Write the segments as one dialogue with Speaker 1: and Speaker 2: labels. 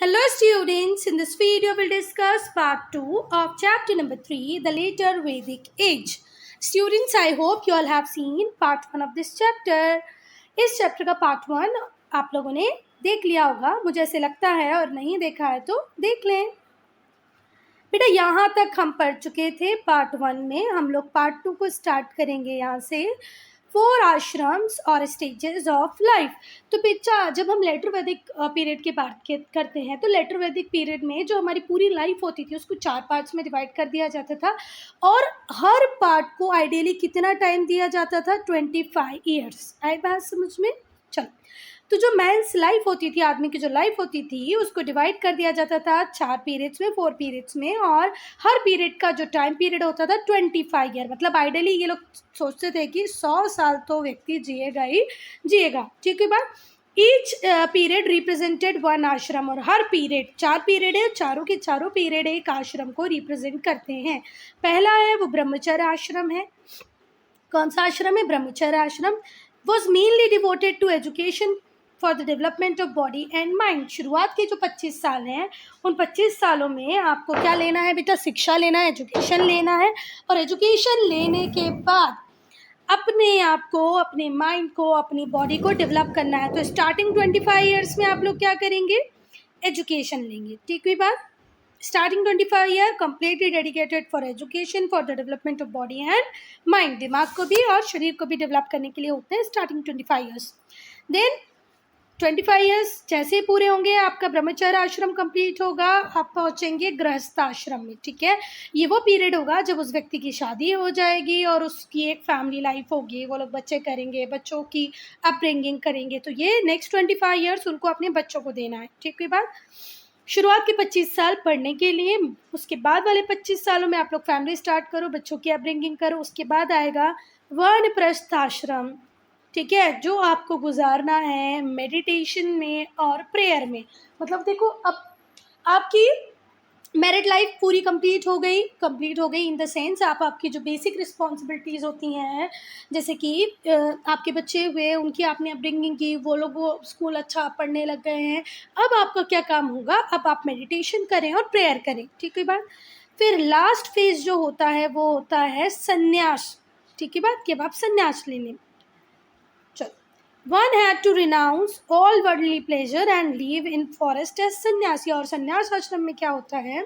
Speaker 1: Hello students, in this video we'll discuss part 2 of chapter number 3, the later Vedic age. Students, I hope you all have seen part 1 of this chapter. इस chapter का part 1 आप लोगों ने देख लिया होगा, मुझे ऐसे लगता है, और नहीं देखा है तो देख लें। बेटा यहाँ तक हम पढ़ चुके थे पार्ट 1 में, हम लोग पार्ट 2 को स्टार्ट करेंगे यहाँ से। 4 आश्रम्स और स्टेजेस ऑफ लाइफ। तो बच्चा जब हम लेटर वैदिक पीरियड की बात करते हैं तो लेटर वैदिक पीरियड में जो हमारी पूरी लाइफ होती थी उसको 4 पार्ट्स में डिवाइड कर दिया जाता था, और हर पार्ट को आइडियली कितना टाइम दिया जाता था? 25 ईयर्स। आई बात समझ में? चलो, तो जो मैंस लाइफ होती थी, आदमी की जो लाइफ होती थी, उसको डिवाइड कर दिया जाता था 4 पीरियड्स में, 4 पीरियड्स में, और हर पीरियड का जो टाइम पीरियड होता था 25 ईयर। मतलब आइडियली ये लोग सोचते थे कि 100 साल तो व्यक्ति जिएगा ही जिएगा। ठीक है बात। ईच पीरियड रिप्रेजेंटेड 1 आश्रम, और हर पीरियड 4 पीरियड है, चारों के चारों पीरियड एक आश्रम को रिप्रेजेंट करते हैं। पहला है वो ब्रह्मचर्य आश्रम है। कौन सा आश्रम है? ब्रह्मचर्य आश्रम। Was mainly devoted to education for the development of body and mind. शुरुआत के जो 25 साल हैं उन 25 सालों में आपको क्या लेना है बेटा? शिक्षा लेना है, एजुकेशन लेना है, और एजुकेशन लेने के बाद अपने आप को, अपने माइंड को, अपनी बॉडी को डेवलप करना है। तो स्टार्टिंग 25 ईयर्स में आप लोग क्या करेंगे? एजुकेशन लेंगे। ठीक हुई बात। Starting 25 year completely dedicated for education for the development of body and mind. दिमाग को भी और शरीर को भी डेवलप करने के लिए होते हैं स्टार्टिंग 25 ईयर्स। देन 25 ईयर्स जैसे ही पूरे होंगे, आपका ब्रह्मचर्य आश्रम कंप्लीट होगा, आप पहुंचेंगे गृहस्थ आश्रम में। ठीक है, ये वो पीरियड होगा जब उस व्यक्ति की शादी हो जाएगी और उसकी एक फैमिली लाइफ होगी, वो लोग बच्चे करेंगे, बच्चों की अपब्रिंगिंग करेंगे। तो ये नेक्स्ट 25 ईयर्स उनको अपने बच्चों को देना है। ठीक है बात। शुरुआत के 25 साल पढ़ने के लिए, उसके बाद वाले 25 सालों में आप लोग फैमिली स्टार्ट करो, बच्चों की अपब्रिंगिंग करो। उसके बाद आएगा वानप्रस्थ आश्रम। ठीक है, जो आपको गुजारना है मेडिटेशन में और प्रेयर में। मतलब देखो, अब आपकी मैरिड लाइफ पूरी कंप्लीट हो गई इन द सेंस आपकी जो बेसिक रिस्पॉन्सिबिलिटीज़ होती हैं, जैसे कि आपके बच्चे हुए, उनकी आपने अपब्रिंगिंग की, वो लोग वो स्कूल अच्छा पढ़ने लग गए हैं। अब आपका क्या काम होगा? अब आप मेडिटेशन करें और प्रेयर करें। ठीक है बात। फिर लास्ट फेज जो होता है वो होता है संन्यास। ठीक है बात, कि अब आप संन्यास ले लें। One had to renounce all worldly pleasure and live in forest as सन्यासी। और संन्यास आश्रम में क्या होता है?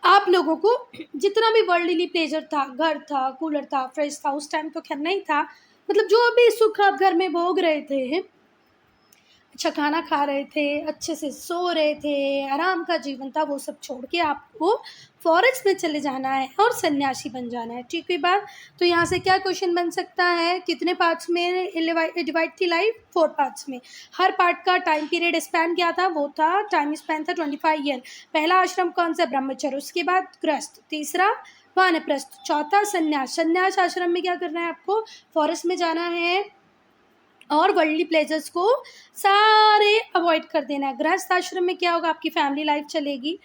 Speaker 1: आप लोगों को जितना भी वर्ल्डली प्लेजर था, घर था, कूलर था, फ्रिज था, उस टाइम तो खैर नहीं था, मतलब जो भी सुख आप घर में भोग रहे थे, अच्छा खाना खा रहे थे, अच्छे से सो रहे थे, आराम का जीवन था, वो सब छोड़ के आपको फॉरेस्ट में चले जाना है और सन्यासी बन जाना है। ठीक है बात। तो यहाँ से क्या क्वेश्चन बन सकता है? कितने पार्ट्स में डिवाइड थी लाइफ? 4 पार्ट्स में। हर पार्ट का टाइम पीरियड स्पैन क्या था? वो था, टाइम स्पैन था 25 ईयर। पहला आश्रम कौन सा? ब्रह्मचर्य। उसके बाद गृहस्थ। तीसरा वानप्रस्थ। चौथा संन्यास। संन्यास आश्रम में क्या करना है आपको? फॉरेस्ट में जाना है और वर्ल्डली प्लेजर्स को सारे अवॉइड कर देना है। गृहस्थ आश्रम में क्या होगा? आपकी फैमिली लाइफ चलेगी।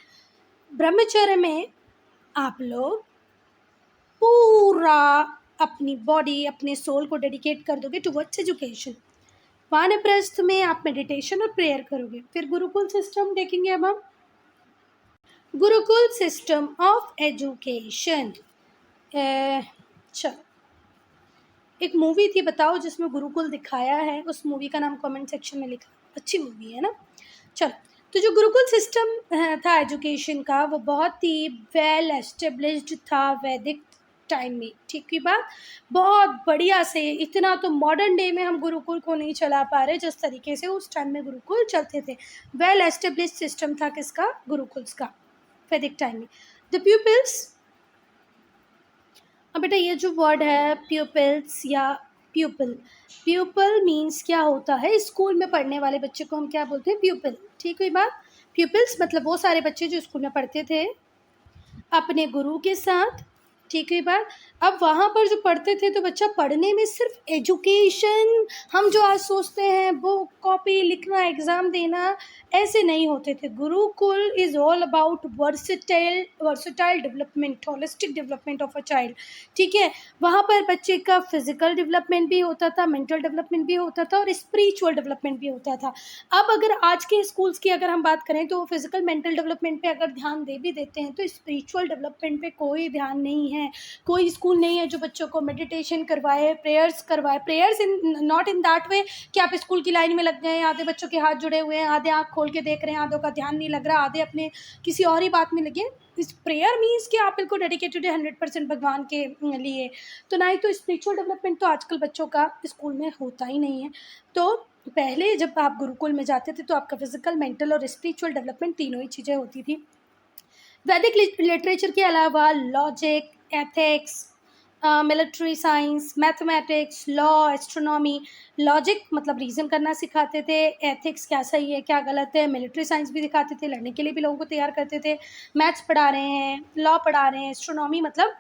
Speaker 1: ब्रह्मचर्य में आप लोग पूरा अपनी बॉडी, अपने सोल को डेडिकेट कर दोगे टुवर्ड्स एजुकेशन। वानप्रस्थ में आप मेडिटेशन और प्रेयर करोगे। फिर गुरुकुल सिस्टम देखेंगे अब हम। Gurukul system of education. चलो, एक मूवी थी, बताओ, जिसमें गुरुकुल दिखाया है, उस मूवी का नाम कमेंट सेक्शन में लिखा। अच्छी मूवी है ना। चलो, तो जो गुरुकुल सिस्टम था एजुकेशन का, वो बहुत ही वेल एस्टेब्लिश्ड था वैदिक टाइम में। ठीक है बात। बहुत बढ़िया से, इतना तो मॉडर्न डे में हम गुरुकुल को नहीं चला पा रहे जिस तरीके से उस टाइम में गुरुकुल चलते थे। वेल एस्टेब्लिश्ड सिस्टम था किसका? गुरुकुल्स का, वैदिक टाइम में। द प्यूपिल्स, अब बेटा ये जो वर्ड है प्यूपिल्स या प्यूपिल, प्यूपिल मीन्स क्या होता है? स्कूल में पढ़ने वाले बच्चे को हम क्या बोलते हैं? प्यूपिल। ठीक हुई बात। प्यूपिल्स मतलब वो सारे बच्चे जो स्कूल में पढ़ते थे अपने गुरु के साथ ठीक है बात। अब वहाँ पर जो पढ़ते थे तो बच्चा पढ़ने में सिर्फ एजुकेशन, हम जो आज सोचते हैं वो कॉपी लिखना, एग्ज़ाम देना, ऐसे नहीं होते थे। Gurukul is all about versatile development, holistic development of a child. ठीक है, वहाँ पर बच्चे का फिजिकल डेवलपमेंट भी होता था, मेंटल डेवलपमेंट भी होता था और स्पिरिचुअल डेवलपमेंट भी होता था। अब अगर आज के स्कूल्स की अगर हम बात करें तो फिजिकल मेंटल डेवलपमेंट पे अगर ध्यान दे भी देते हैं तो स्पिरिचुअल डेवलपमेंट पे कोई ध्यान नहीं है। कोई स्कूल नहीं है जो बच्चों को मेडिटेशन करवाए, प्रेयर्स करवाए। Prayers in not in that way कि आप स्कूल की लाइन में लग गए हैं, आधे बच्चों के हाथ जुड़े हुए हैं, आधे आँख खोल के देख रहे हैं, आधों का ध्यान नहीं लग रहा, आधे अपने किसी और ही बात में लगे। इस प्रेयर मीन्स कि आप बिल्कुल डेडिकेटेड है 100% भगवान के लिए। तो ना ही तो स्पिरिचुअल डेवलपमेंट तो आजकल बच्चों का स्कूल में होता ही नहीं है। तो पहले जब आप गुरुकुल में जाते थे तो आपका फिजिकल, मेंटल और स्पिरिचुअल डेवलपमेंट तीनों ही चीज़ें होती थी। वैदिक लिटरेचर के अलावा logic, ethics, military science, mathematics, law, astronomy. Logic मतलब रीज़न करना सिखाते थे, एथिक्स क्या सही है क्या गलत है, मिलिट्री साइंस भी दिखाते थे, लड़ने के लिए भी लोगों को तैयार करते थे, मैथ्स पढ़ा रहे हैं, लॉ पढ़ा रहे हैं, एस्ट्रोनॉमी मतलब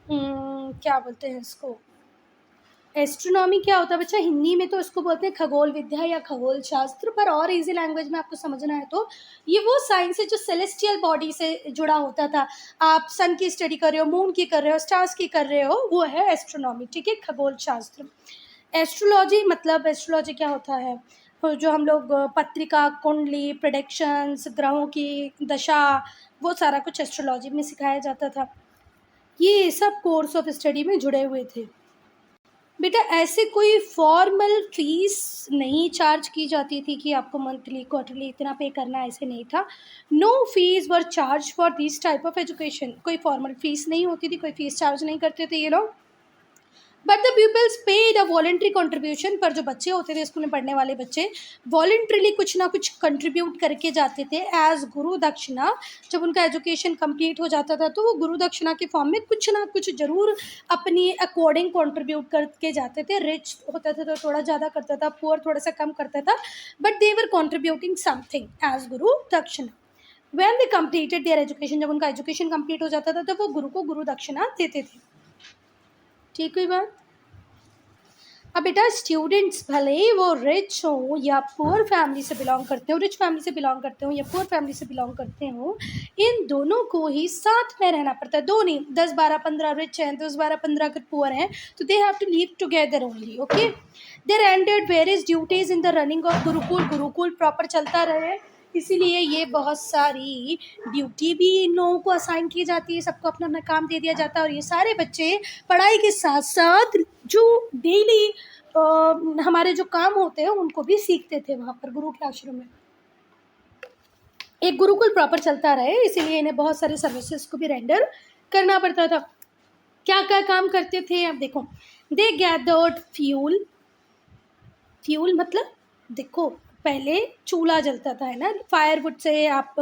Speaker 1: क्या बोलते हैं इसको, एस्ट्रोनॉमी क्या होता है बच्चा, हिंदी में तो इसको बोलते हैं खगोल विद्या या खगोल शास्त्र, पर और इजी लैंग्वेज में आपको समझना है तो ये वो साइंस है जो सेलेस्टियल बॉडी से जुड़ा होता था। आप सन की स्टडी कर रहे हो, मून की कर रहे हो, स्टार्स की कर रहे हो, वो है एस्ट्रोनॉमी। ठीक है, खगोल शास्त्र। एस्ट्रोलॉजी मतलब एस्ट्रोलॉजी क्या होता है, तो जो हम लोग पत्रिका, कुंडली, प्रेडिक्शंस, ग्रहों की दशा, वो सारा कुछ एस्ट्रोलॉजी में सिखाया जाता था। ये सब कोर्स ऑफ स्टडी में जुड़े हुए थे। बेटा ऐसे कोई फॉर्मल फीस नहीं चार्ज की जाती थी कि आपको मंथली क्वार्टरली इतना पे करना, ऐसे नहीं था। No fees were charge for this type of education. कोई फॉर्मल फीस नहीं होती थी, कोई फीस चार्ज नहीं करते थे ये लोग। But the pupils paid a voluntary contribution. पर जो बच्चे होते थे स्कूल में पढ़ने वाले बच्चे वॉलेंट्रीली कुछ ना कुछ कंट्रीब्यूट करके जाते थे एज गुरु दक्षिणा। जब उनका एजुकेशन कंप्लीट हो जाता था तो वो गुरु दक्षिणा के फॉर्म में कुछ ना कुछ जरूर अपनी अकॉर्डिंग कंट्रीब्यूट करके जाते थे। रिच होता था तो थोड़ा ज़्यादा करता था, पुअर थोड़ा सा कम करता था, but they were contributing something as guru dakshina. When they completed their education, जब उनका एजुकेशन कंप्लीट हो जाता था तो वो गुरु को गुरु दक्षिणा देते थे। ठीक हुई बात। अब बेटा स्टूडेंट्स भले ही वो रिच हो या पुअर फैमिली से बिलोंग करते हो, रिच फैमिली से बिलोंग करते हो या पुअर फैमिली से बिलोंग करते हो, इन दोनों को ही साथ में रहना पड़ता है। दो नहीं, 10 12 15 रिच हैं, 10 12 15 अगर पुअर हैं तो they have to live together only. Okay, they attended various duties in the running of gurukul. Gurukul proper चलता रहे इसीलिए ये बहुत सारी ड्यूटी भी इन लोगों को असाइन की जाती है, सबको अपना अपना काम दे दिया जाता है और ये सारे बच्चे पढ़ाई के साथ साथ जो डेली हमारे जो काम होते हैं उनको भी सीखते थे वहाँ पर गुरु के आश्रम में। एक गुरुकुल प्रॉपर चलता रहे इसीलिए इन्हें बहुत सारे सर्विसेज को भी रेंडर करना पड़ता था। क्या क्या काम करते थे अब देखो, दे गैदर्ड फ्यूल। फ्यूल मतलब देखो पहले चूल्हा जलता था, है ना, फायरवुड से आप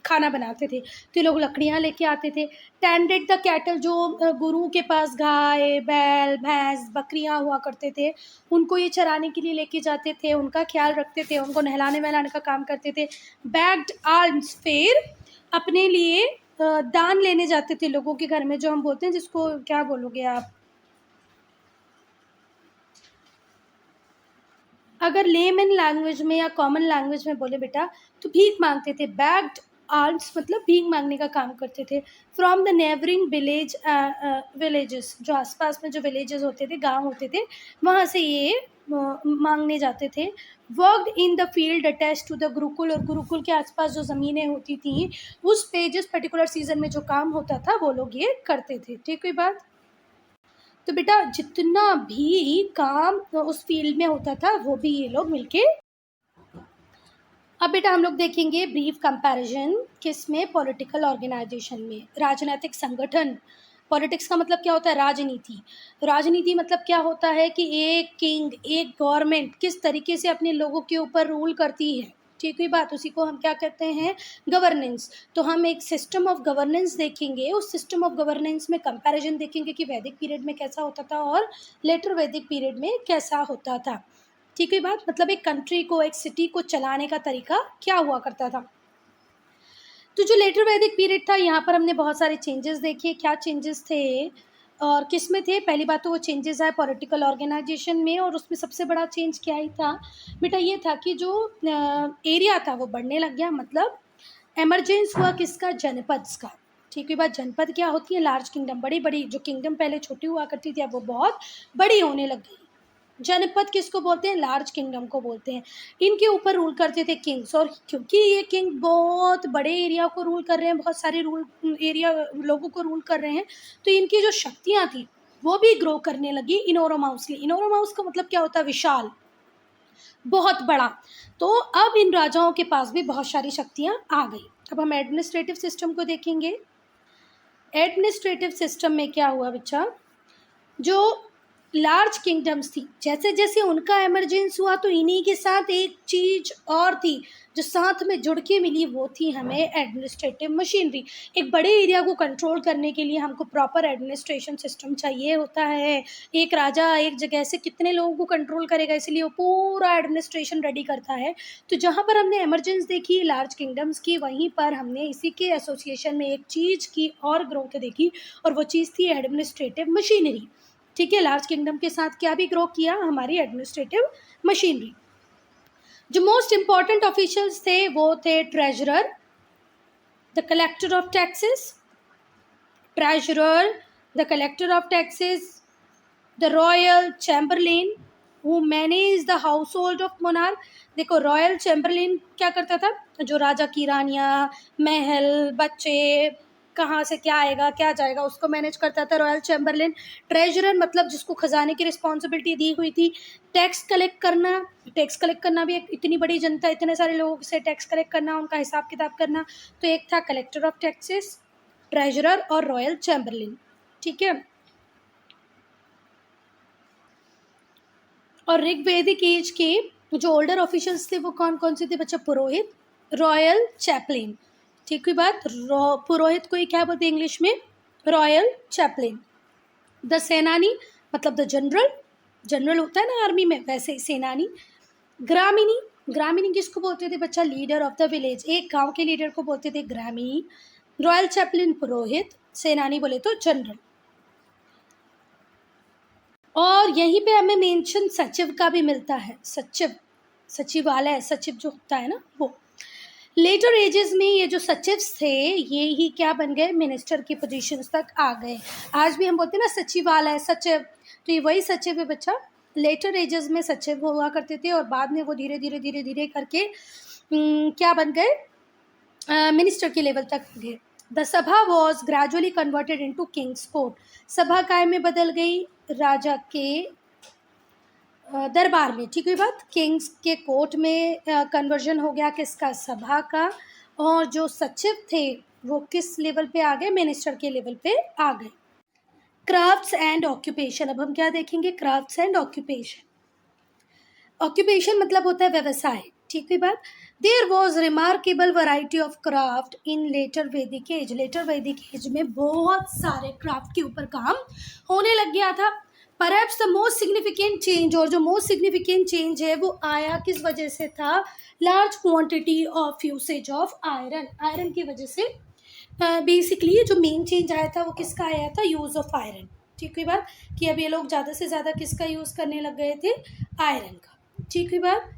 Speaker 1: खाना बनाते थे तो ये लोग लकड़ियाँ लेके आते थे। टेंडेड द कैटल, जो गुरु के पास गाय, बैल, भैंस, बकरियाँ हुआ करते थे उनको ये चराने के लिए लेके जाते थे, उनका ख्याल रखते थे, उनको नहलाने वहलाने का काम करते थे। बैग्ड आर्म्स, फिर अपने लिए दान लेने जाते थे लोगों के घर में, जो हम बोलते हैं जिसको क्या बोलोगे आप, अगर लेमन लैंग्वेज में या कॉमन लैंग्वेज में बोले बेटा तो भीख मांगते थे। बैग्ड आल्म्स मतलब भीख मांगने का काम करते थे। फ्रॉम द नेबरिंग विलेजेस, जो आसपास में जो विलेजेस होते थे, गांव होते थे, वहाँ से ये मांगने जाते थे। Worked in the field attach to the gurukul, और गुरुकुल के आसपास जो ज़मीनें होती थी उस पे जिस पर्टिकुलर सीजन में जो काम होता था वो लोग ये करते थे। ठीक हुई बात। तो बेटा जितना भी काम उस फील्ड में होता था वो भी ये लोग मिलके। अब बेटा हम लोग देखेंगे ब्रीफ कंपैरिजन किस में, पॉलिटिकल ऑर्गेनाइजेशन में, राजनीतिक संगठन। पॉलिटिक्स का मतलब क्या होता है, राजनीति। राजनीति मतलब क्या होता है कि एक किंग, एक गवर्नमेंट किस तरीके से अपने लोगों के ऊपर रूल करती है। ठीक हुई बात, उसी को हम क्या कहते हैं, गवर्नेंस। तो हम एक सिस्टम ऑफ गवर्नेंस देखेंगे, उस सिस्टम ऑफ गवर्नेंस में कंपैरिजन देखेंगे कि वैदिक पीरियड में कैसा होता था और लेटर वैदिक पीरियड में कैसा होता था। ठीक है बात, मतलब एक कंट्री को, एक सिटी को चलाने का तरीका क्या हुआ करता था। तो जो लेटर वैदिक पीरियड था, यहाँ पर हमने बहुत सारे चेंजेस देखे। क्या चेंजेस थे और किस में थे? पहली बात तो वो चेंजेस आए पॉलिटिकल ऑर्गेनाइजेशन में, और उसमें सबसे बड़ा चेंज क्या ही था बेटा? ये था कि जो एरिया था वो बढ़ने लग गया, मतलब एमरजेंस हुआ किसका? जनपद्स का। ठीक है बात। जनपद क्या होती है? लार्ज किंगडम, बड़ी बड़ी। जो किंगडम पहले छोटी हुआ करती थी अब वो बहुत बड़ी होने लग गई। जनपद किसको बोलते हैं? लार्ज किंगडम को बोलते हैं। इनके ऊपर रूल करते थे किंग्स, और क्योंकि ये किंग बहुत बड़े एरिया को रूल कर रहे हैं, बहुत सारे एरिया लोगों को रूल कर रहे हैं, तो इनकी जो शक्तियाँ थी वो भी ग्रो करने लगी इनोरोमाउसली। इनोरोमाउस का मतलब क्या होता है? विशाल, बहुत बड़ा। तो अब इन राजाओं के पास भी बहुत सारी शक्तियाँ आ गई। अब हम एडमिनिस्ट्रेटिव सिस्टम को देखेंगे। एडमिनिस्ट्रेटिव सिस्टम में क्या हुआ बच्चा? जो लार्ज किंगडम्स थी, जैसे जैसे उनका एमरजेंस हुआ तो इन्हीं के साथ एक चीज और थी जो साथ में जुड़ के मिली, वो थी हमें एडमिनिस्ट्रेटिव मशीनरी। एक बड़े एरिया को कंट्रोल करने के लिए हमको प्रॉपर एडमिनिस्ट्रेशन सिस्टम चाहिए होता है। एक राजा एक जगह से कितने लोगों को कंट्रोल करेगा, इसलिए वो पूरा एडमिनिस्ट्रेशन रेडी करता है। तो जहाँ पर हमने एमरजेंस देखी लार्ज किंगडम्स की, वहीं पर हमने इसी के एसोसिएशन में एक चीज़ की और ग्रोथ देखी, और वो चीज़ थी एडमिनिस्ट्रेटिव मशीनरी। ठीक है। लार्ज किंगडम के साथ क्या भी ग्रो किया? हमारी एडमिनिस्ट्रेटिव मशीनरी। जो मोस्ट इंपॉर्टेंट ऑफिशियल्स थे वो थे treasurer, the collector of taxes, treasurer, the collector of taxes, the royal Chamberlain who manage the house hold of monarch. देखो, रॉयल चैम्बरलेन क्या करता था? जो राजा की रानियाँ, महल, बच्चे, कहाँ से क्या आएगा क्या जाएगा, उसको मैनेज करता था रॉयल चैम्बरलेन। ट्रेजरर मतलब जिसको खजाने की रिस्पॉन्सिबिलिटी दी हुई थी। टैक्स कलेक्ट करना भी एक इतनी बड़ी जनता, इतने सारे लोगों से टैक्स कलेक्ट करना, उनका हिसाब किताब करना। तो एक था कलेक्टर ऑफ टैक्सेस, ट्रेजरर और रॉयल चैम्बरलेन। ठीक है। और ऋग्वैदिक एज के जो ओल्डर ऑफिशियल्स थे वो कौन कौन से थे बच्चा? पुरोहित, रॉयल चैपलेन। ठीक हुई बात। पुरोहित को ही क्या बोलते हैं इंग्लिश में? रॉयल चैपलेन। द सेनानी मतलब द जनरल, जनरल होता है ना आर्मी में, वैसे ही सेनानी। ग्रामीणी, ग्रामीणी किसको बोलते थे बच्चा? लीडर ऑफ द विलेज, एक गांव के लीडर को बोलते थे ग्रामीणी। रॉयल चैपलेन पुरोहित, सेनानी बोले तो जनरल। और यहीं पे हमें मेंशन सचिव का भी मिलता है। सचिव, सचिवालय, सचिव जो होता है ना वो। लेटर एजेस में ये जो सचिव्स थे ये ही क्या बन गए? मिनिस्टर की पोजीशंस तक आ गए। आज भी हम बोलते हैं ना सचिवालय, सचिव, तो ये वही सचिव है बच्चा। लेटर एजेस में सचिव हुआ करते थे और बाद में वो धीरे धीरे धीरे धीरे करके क्या बन गए? मिनिस्टर के लेवल तक गए। द सभा was gradually converted into Kings court. सभा काय में बदल गई? राजा के दरबार में। ठीक हुई बात। किंग्स के कोर्ट में कन्वर्जन हो गया किसका? सभा का। और जो सचिव थे वो किस लेवल पे आ गए? मिनिस्टर के लेवल पे आ गए। Crafts and occupation. अब हम क्या देखेंगे? Crafts and occupation. ऑक्यूपेशन मतलब होता है व्यवसाय। ठीक हुई बात। There was remarkable variety of craft in later Vedic age. Later Vedic age में बहुत सारे क्राफ्ट के ऊपर काम होने लग गया था। Perhaps the most significant change, और जो मोस्ट सिग्निफिकेंट चेंज है वो आया किस वजह से था? Large quantity of usage of iron. Iron की वजह से बेसिकली जो मेन चेंज आया था वो किसका आया था? Use of iron. ठीक हुई बात कि अब ये लोग ज़्यादा से ज़्यादा किसका यूज़ करने लग गए थे? आयरन का। ठीक हुई बात।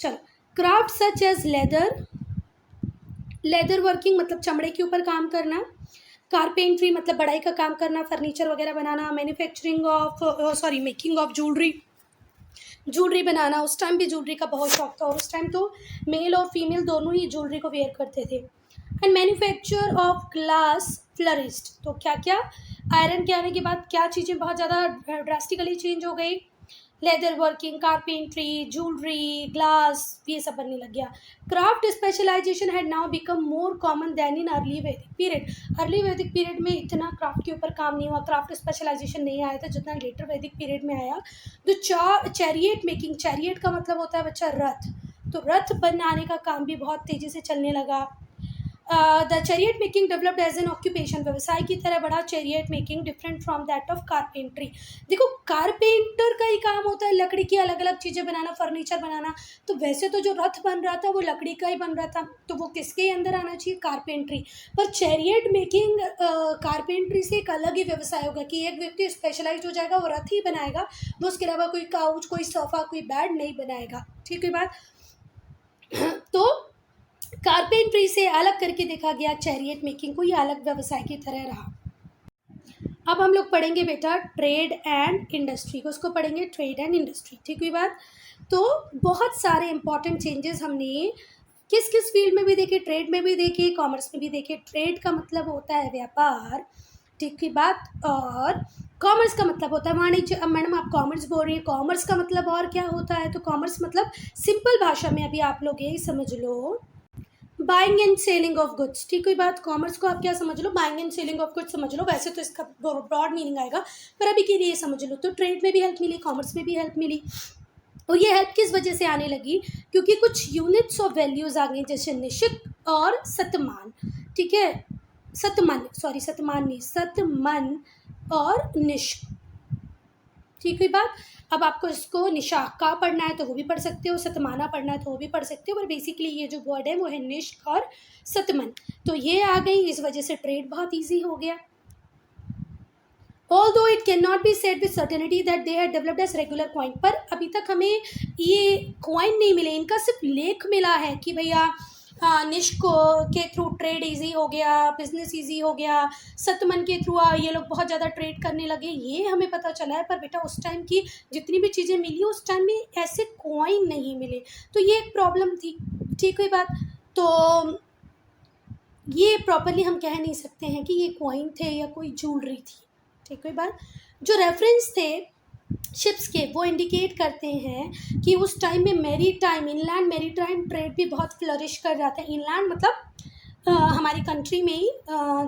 Speaker 1: चलो, craft such as leather, leather working मतलब चमड़े के ऊपर काम करना। कारपेंट्री मतलब बढ़ाई का काम करना, फर्नीचर वगैरह बनाना। Manufacturing of making of jewellery, jewellery बनाना। उस टाइम भी ज्वेलरी का बहुत शौक था और उस टाइम तो मेल और फीमेल दोनों ही ज्वेलरी को वेयर करते थे। And manufacture of glass flourished. तो क्या क्या? आयरन के आने के बाद क्या चीज़ें बहुत ज़्यादा ड्रास्टिकली चेंज हो गई? Leather working, carpentry, jewellery, glass, ये सब बनने लग गया। Craft specialisation had now become more common than in early Vedic period. Early Vedic period में इतना क्राफ्ट के ऊपर काम नहीं हुआ, क्राफ्ट स्पेशलाइजेशन नहीं आया था जितना लेटर वैदिक पीरियड में आया। तो चैरियट मेकिंग, चैरियट का मतलब होता है बच्चा रथ, तो रथ बनाने का काम भी बहुत तेज़ी से चलने लगा। The chariot making developed as an occupation, व्यवसाय की तरह बढ़ा chariot making, different from that of carpentry. देखो कारपेंटर का ही काम होता है लकड़ी की अलग अलग चीज़ें बनाना, फर्नीचर बनाना। तो वैसे तो जो रथ बन रहा था वो लकड़ी का ही बन रहा था, तो वो किसके अंदर आना चाहिए, कारपेंट्री। पर चैरियट मेकिंग कारपेंट्री से एक अलग ही व्यवसाय होगा कि एक व्यक्ति स्पेशलाइज हो जाएगा, वो रथ ही बनाएगा, वो उसके अलावा कोई काउच, कोई सोफा, कोई बेड नहीं बनाएगा। ठीक है बात। तो कारपेंट्री से अलग करके देखा गया चैरियट मेकिंग को, ये अलग व्यवसाय की तरह रहा। अब हम लोग पढ़ेंगे बेटा ट्रेड एंड इंडस्ट्री को, उसको पढ़ेंगे ट्रेड एंड इंडस्ट्री। ठीक हुई बात। तो बहुत सारे इंपॉर्टेंट चेंजेस हमने किस किस फील्ड में भी देखे, ट्रेड में भी देखे, कॉमर्स में भी देखे। ट्रेड का मतलब होता है व्यापार, ठीक है बात, और कॉमर्स का मतलब होता है वाणिज्य। अब मैडम आप कॉमर्स बोल रही है, कॉमर्स का मतलब और क्या होता है, तो कॉमर्स मतलब सिंपल भाषा में अभी आप लोग यही समझ लो, buying and selling of goods. ठीक हुई बात। कॉमर्स को आप क्या समझ लो, buying and selling of goods समझ लो, वैसे तो इसका ब्रॉड मीनिंग आएगा, पर अभी के लिए समझ लो। तो ट्रेड में भी हेल्प मिली, कॉमर्स में भी हेल्प मिली। और ये हेल्प किस वजह से आने लगी, क्योंकि कुछ यूनिट्स ऑफ वैल्यूज आ गई, जैसे निश्चित और सतमान। ठीक है, सतमान नहीं, सतमन और निष्क। ठीक हुई बात। अब आपको इसको निशाका पढ़ना है तो वो भी पढ़ सकते हो, सतमाना पढ़ना है तो वो भी पढ़ सकते हो, पर बेसिकली ये जो वर्ड है वो है निष्क और सतमन। तो ये आ गई, इस वजह से ट्रेड बहुत ईजी हो गया। Although it cannot be said with certainty that they had developed as regular coin, पर अभी तक हमें ये कॉइन नहीं मिले, इनका सिर्फ लेख मिला है कि भैया निष्क के थ्रू ट्रेड इजी हो गया, बिजनेस इजी हो गया, सतमन के थ्रू ये लोग बहुत ज़्यादा ट्रेड करने लगे, ये हमें पता चला है। पर बेटा उस टाइम की जितनी भी चीज़ें मिली उस टाइम में ऐसे कॉइन नहीं मिले, तो ये एक प्रॉब्लम थी। ठीक हुई बात। तो ये प्रॉपरली हम कह नहीं सकते हैं कि ये कॉइन थे या कोई ज्वेलरी थी। ठीक हुई बात। जो रेफरेंस थे शिप्स के वो इंडिकेट करते हैं कि उस टाइम में मैरीटाइम, इनलैंड मैरीटाइम ट्रेड भी बहुत फ्लरिश कर रहा था। इनलैंड मतलब हमारी कंट्री में ही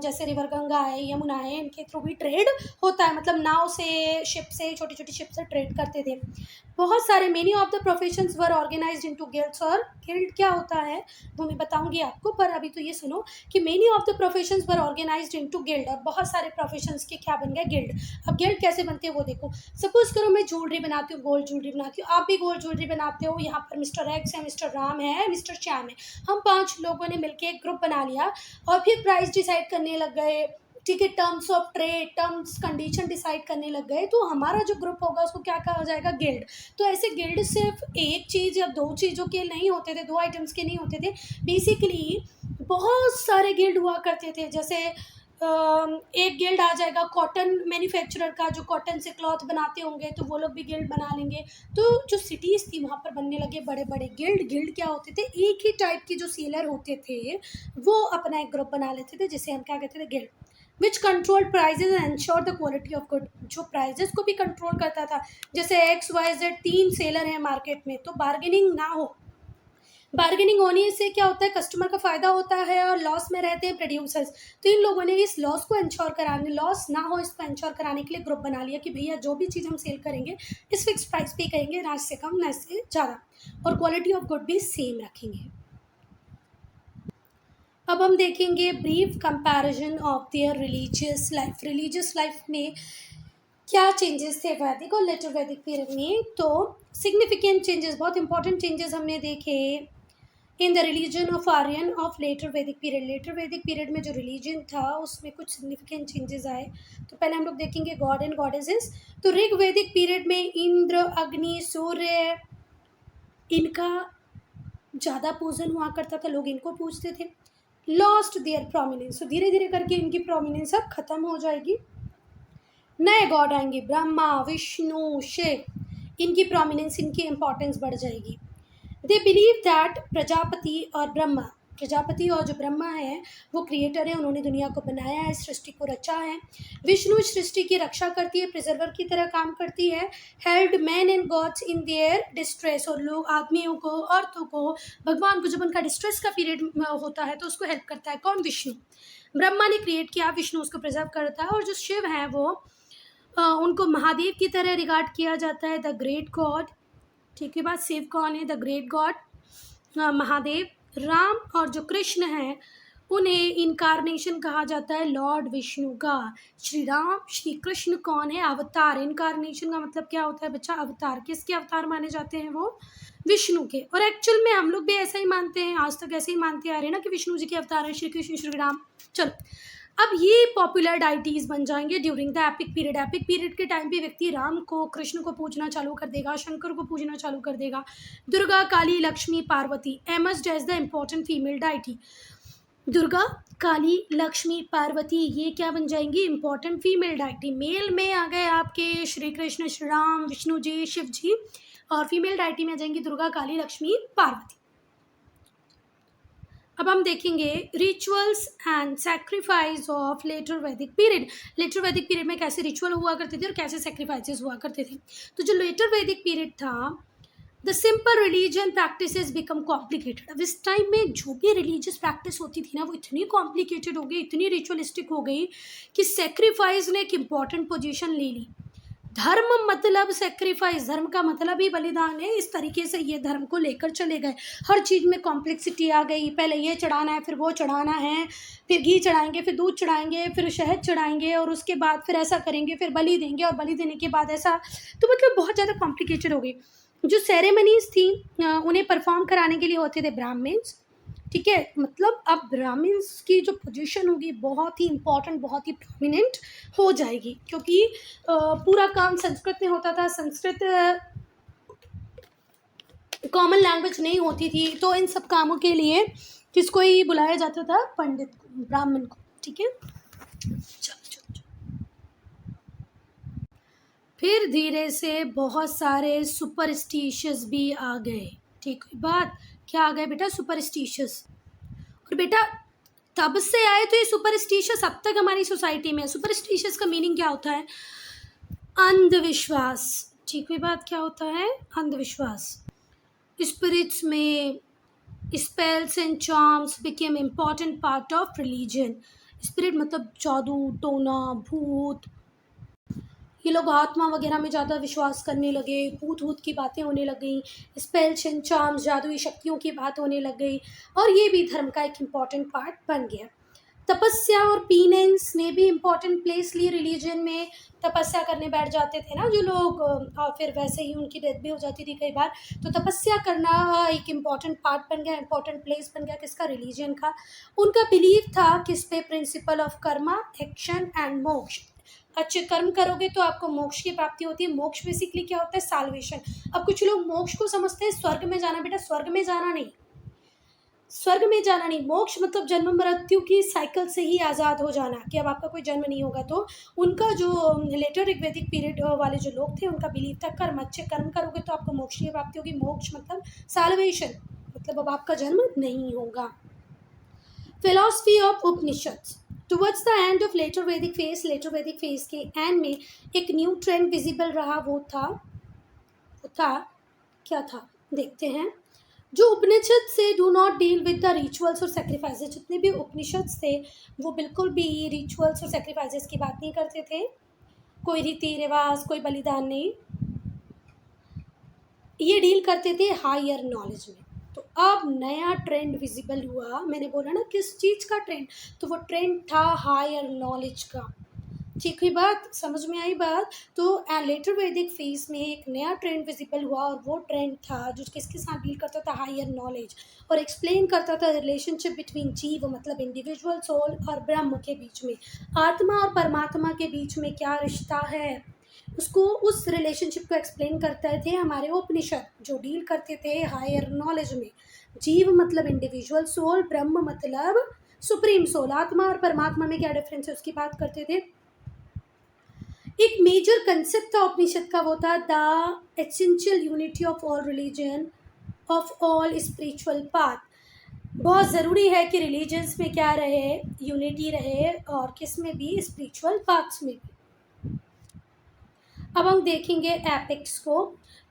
Speaker 1: जैसे रिवर गंगा है, यमुना है, इनके थ्रू भी ट्रेड होता है, मतलब नाव से, शिप से, छोटी छोटी शिप से ट्रेड करते थे बहुत सारे। Many of the professions were organised into guilds, और गिल्ड क्या होता है वो मैं बताऊंगी आपको, पर अभी तो ये सुनो कि many of the professions were organised into guild, और बहुत सारे प्रोफेशंस के क्या बन गए, गिल्ड। अब गिल्ड कैसे बनते हैं वो देखो। सपोज करो मैं ज्वेलरी बनाती हूँ, गोल्ड ज्वेलरी बनाती हूँ, आप भी गोल्ड ज्वेलरी बनाते हो, यहाँ पर मिस्टर एक्स है, मिस्टर राम है, मिस्टर श्याम है, हम 5 लोगों ने मिलकर एक ग्रुप बना लिया और फिर प्राइस डिसाइड करने लग गए। ठीक है, terms of trade, terms condition decide करने लग गए, तो हमारा जो ग्रुप होगा उसको क्या कहा जाएगा, गिल्ड। तो ऐसे गिल्ड सिर्फ एक चीज़ या 2 चीज़ों के नहीं होते थे, 2 आइटम्स के नहीं होते थे, बेसिकली बहुत सारे गिल्ड हुआ करते थे। जैसे एक गिल्ड आ जाएगा कॉटन मैन्युफैक्चरर का, जो कॉटन से क्लॉथ बनाते होंगे तो वो लोग भी गिल्ड बना लेंगे। तो जो सिटीज़ थी वहाँ पर बनने लगे बड़े बड़े गिल्ड। गिल्ड क्या होते थे, एक ही टाइप के जो सेलर होते थे वो अपना एक ग्रुप बना लेते थे, जिसे हम क्या कहते थे, guild. Which control prices and ensure the quality of good, जो प्राइजेस को भी कंट्रोल करता था। जैसे XYZ 3 सेलर हैं मार्केट में, तो बार्गेनिंग ना हो, बार्गेनिंग होने से क्या होता है, कस्टमर का फ़ायदा होता है और लॉस में रहते हैं प्रोड्यूसर्स। तो इन लोगों ने इस लॉस को इंश्योर कराने, लॉस ना हो इसको इंश्योर कराने के लिए ग्रुप बना लिया कि भैया जो भी चीज़ हम सेल करेंगे इस फिक्स प्राइस पे करेंगे, ना इससे कम ना इससे ज़्यादा, और क्वालिटी ऑफ गुड भी सेम रखेंगे। अब हम देखेंगे brief comparison of their religious life. Religious life में क्या चेंजेस थे वैदिक और लेटर वैदिक पीरियड में। तो सिग्निफिकेंट चेंजेस, बहुत इंपॉर्टेंट चेंजेस हमने देखे in the religion of Aryan of later Vedic period. Later Vedic period में जो रिलीजन था उसमें कुछ सिग्निफिकेंट चेंजेस आए। तो पहले हम लोग देखेंगे गॉड एंड गॉडेसेस। तो ऋग वैदिक पीरियड में इंद्र, अग्नि, सूर्य, इनका ज़्यादा पूजन हुआ करता था, लोग इनको पूजते थे। लॉस्ट देयर प्रोमिनेंस, तो धीरे धीरे करके इनकी प्रोमिनेंस अब खत्म हो जाएगी। नए गॉड आएंगे, ब्रह्मा, विष्णु, शिव, इनकी प्रोमिनेंस, इनकी इंपॉर्टेंस बढ़ जाएगी। दे बिलीव दैट प्रजापति और ब्रह्मा, प्रजापति और जो ब्रह्मा है वो क्रिएटर है, उन्होंने दुनिया को बनाया है, सृष्टि को रचा है। विष्णु सृष्टि की रक्षा करती है, प्रिजर्वर की तरह काम करती है। Held man and gods in their distress, और लोग, आदमियों को, औरतों को, भगवान को जब उनका डिस्ट्रेस का पीरियड होता है तो उसको हेल्प करता है। कौन, विष्णु। ब्रह्मा ने क्रिएट किया, विष्णु उसको प्रिजर्व करता है। और जो शिव है वो उनको महादेव की तरह रिगार्ड किया जाता है, द ग्रेट गॉड। ठीक है बात। शिव कौन है, the great God, Mahadev. Ram और जो कृष्ण हैं उन्हें इनकारनेशन कहा जाता है लॉर्ड विष्णु का। श्री राम श्री कृष्ण कौन है? अवतार। इनकारनेशन का मतलब क्या होता है बच्चा? अवतार। किसके अवतार माने जाते हैं वो? विष्णु के। और एक्चुअल में हम लोग भी ऐसा ही मानते हैं, आज तक ऐसे ही मानते आ रहे हैं ना कि विष्णु जी के अवतार हैं श्री कृष्ण श्री राम। चलो, अब ये पॉपुलर डाइटीज बन जाएंगे during the epic period. Epic period के टाइम पे व्यक्ति राम को कृष्ण को पूजना चालू कर देगा, शंकर को पूजना चालू कर देगा। Durga Kali Lakshmi Parvati emerged as the important female deity. Durga Kali Lakshmi Parvati ये क्या बन जाएंगी? Important female deity. मेल में आ गए आपके श्री कृष्ण श्री राम विष्णु जी शिव जी, और फीमेल डाइटी में आ जाएंगी दुर्गा काली लक्ष्मी पार्वती। अब हम देखेंगे rituals and sacrifice of later Vedic period. Later Vedic period में कैसे रिचुअल हुआ करते थे और कैसे सैक्रिफाइसेस हुआ करते थे। तो जो लेटर वैदिक पीरियड था, the simple religion practices become complicated. अब इस टाइम में जो भी रिलीजियस प्रैक्टिस होती थी ना, वो इतनी कॉम्प्लिकेटेड हो गई, इतनी रिचुअलिस्टिक हो गई कि सेक्रीफाइस ने एक इम्पॉर्टेंट पोजीशन ले ली। धर्म मतलब सेक्रीफाइस, धर्म का मतलब ही बलिदान है। इस तरीके से ये धर्म को लेकर चले गए। हर चीज़ में कॉम्प्लेक्सिटी आ गई। पहले ये चढ़ाना है, फिर वो चढ़ाना है, फिर घी चढ़ाएंगे, फिर दूध चढ़ाएंगे, फिर शहद चढ़ाएंगे, और उसके बाद फिर ऐसा करेंगे, फिर बलि देंगे, और बलि देने के बाद ऐसा। तो मतलब बहुत ज़्यादा कॉम्प्लिकेटेड हो गई। जो सेरेमनीज थी उन्हें परफॉर्म कराने के लिए होते थे ब्राह्मण्स। ठीक है, मतलब अब ब्राह्मण्स की जो पोजीशन होगी बहुत ही इम्पॉर्टेंट, बहुत ही प्रोमिनेंट हो जाएगी, क्योंकि पूरा काम संस्कृत में होता था। संस्कृत कॉमन लैंग्वेज नहीं होती थी, तो इन सब कामों के लिए किसको ही बुलाया जाता था? पंडित को, ब्राह्मण को। ठीक है, फिर धीरे से बहुत सारे सुपरस्टिशियस भी आ गए। ठीक है बात, क्या आ गए बेटा? सुपरस्टिशियस। और बेटा तब से आए तो ये सुपरस्टिशियस अब तक हमारी सोसाइटी में है। सुपरस्टिशियस का मीनिंग क्या होता है? अंधविश्वास। ठीक है बात, क्या होता है? अंधविश्वास। स्पिरिट्स में spells and charms became important part of religion. Spirit मतलब जादू टोना भूत, ये लोग आत्मा वगैरह में ज़्यादा विश्वास करने लगे। भूत भूत की बातें होने लग गई। स्पेल्स एंड चार्म्स, जादुई शक्तियों की बात होने लग गई, और ये भी धर्म का एक इम्पॉर्टेंट पार्ट बन गया। तपस्या और पीनेंस ने भी इम्पॉर्टेंट प्लेस ली रिलीजन में। तपस्या करने बैठ जाते थे ना जो लोग, और फिर वैसे ही उनकी डेथ भी हो जाती थी कई बार। तो तपस्या करना एक इम्पॉर्टेंट पार्ट बन गया, इम्पॉर्टेंट प्लेस बन गया किसका? रिलीजन का। उनका बिलीव था किस पे? Principle of Karma, action and मोक्ष। अच्छे कर्म करोगे तो आपको मोक्ष की प्राप्ति होती है। मोक्ष बेसिकली क्या होता है? साल्वेशन। अब कुछ लोग मोक्ष को समझते हैं स्वर्ग में जाना। बेटा स्वर्ग में जाना नहीं, स्वर्ग में जाना नहीं। मोक्ष मतलब जन्म मृत्यु की साइकिल से ही आज़ाद हो जाना, कि अब आपका कोई जन्म नहीं होगा। तो उनका जो लेटर ऋग्वैदिक पीरियड वाले जो लोग थे, उनका बिलीव था कर्म, अच्छे कर्म करोगे तो आपको मोक्ष की प्राप्ति होगी। मोक्ष मतलब साल्वेशन, मतलब अब आपका जन्म नहीं होगा। Philosophy of Upanishad. Towards the end of later Vedic phase के एंड में एक न्यू ट्रेंड विजिबल रहा। वो था क्या था? देखते हैं। जो उपनिषद से do not deal with the rituals और सेक्रीफाइसेस। जितने भी उपनिषद थे वो बिल्कुल भी रिचुअल्स और सेक्रीफाइसेस की बात नहीं करते थे। कोई रीति रिवाज, कोई बलिदान नहीं, ये डील करते थे हायर नॉलेज में। तो अब नया ट्रेंड विजिबल हुआ। मैंने बोला ना किस चीज़ का ट्रेंड? तो वो ट्रेंड था हायर नॉलेज का। ठीक हुई बात, समझ में आई बात? तो लेटर वैदिक फेज में एक नया ट्रेंड विजिबल हुआ, और वो ट्रेंड था जो किसके साथ डील करता था? हायर नॉलेज, और एक्सप्लेन करता था रिलेशनशिप बिटवीन जीव मतलब इंडिविजुअल सोल और ब्रह्म के बीच में, आत्मा और परमात्मा के बीच में क्या रिश्ता है, उसको, उस रिलेशनशिप को एक्सप्लेन करते थे हमारे उपनिषद, जो डील करते थे हायर नॉलेज में। जीव मतलब इंडिविजुअल सोल, ब्रह्म मतलब सुप्रीम सोल, आत्मा और परमात्मा में क्या डिफरेंस है उसकी बात करते थे। एक मेजर कंसेप्ट था उपनिषद का, वो था the essential unity of all religion, of all spiritual path. बहुत ज़रूरी है कि रिलीजन्स में क्या रहे? यूनिटी रहे, और किस में भी? स्पिरिचुअल पाथ्स में भी। अब हम देखेंगे एपिक्स को।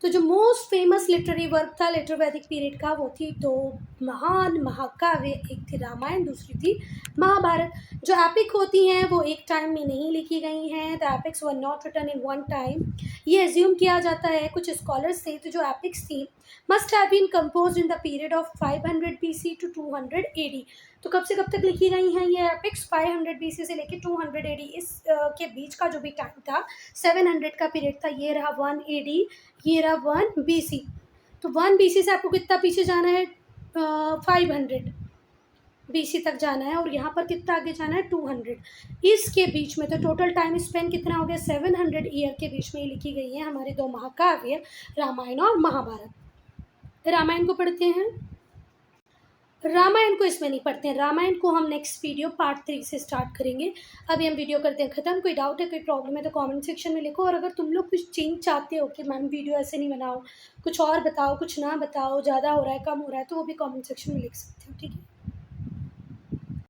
Speaker 1: तो जो मोस्ट फेमस लिटरेरी वर्क था लेटर वैदिक पीरियड का वो थी दो महान महाकाव्य, एक थी रामायण, दूसरी थी महाभारत। जो एपिक होती हैं वो एक टाइम में नहीं लिखी गई हैं। The epics were not written in one time. ये एज्यूम किया जाता है, कुछ स्कॉलर्स थे तो जो एपिक्स थी must have been composed in the period of 500 BC to 200 AD। तो कब से कब तक लिखी गई हैं ये एपिक्स? 500 BC से लेकर 200 AD, इस के बीच का जो भी टाइम था 700 का पीरियड था। ये रहा 1 AD, ये रहा 1 BC। तो 1 BC से आपको कितना पीछे जाना है? 500 BC तक जाना है, और यहाँ पर कितना आगे जाना है? 200। इसके बीच में तो टोटल टाइम स्पेन कितना हो गया? 700 ईयर के बीच में ही लिखी गई है हमारे दो महाकाव्य रामायण और महाभारत। रामायण को पढ़ते हैं, रामायण को इसमें नहीं पढ़ते हैं। रामायण को हम नेक्स्ट वीडियो पार्ट 3 से स्टार्ट करेंगे। अभी हम वीडियो करते हैं ख़त्म। कोई डाउट है, कोई प्रॉब्लम है तो कमेंट सेक्शन में लिखो। और अगर तुम लोग कुछ चेंज चाहते हो कि मैम वीडियो ऐसे नहीं बनाओ, कुछ और बताओ, कुछ ना बताओ, ज़्यादा हो रहा है कम हो रहा है, तो वो भी कमेंट सेक्शन में लिख सकते हो, ठीक है।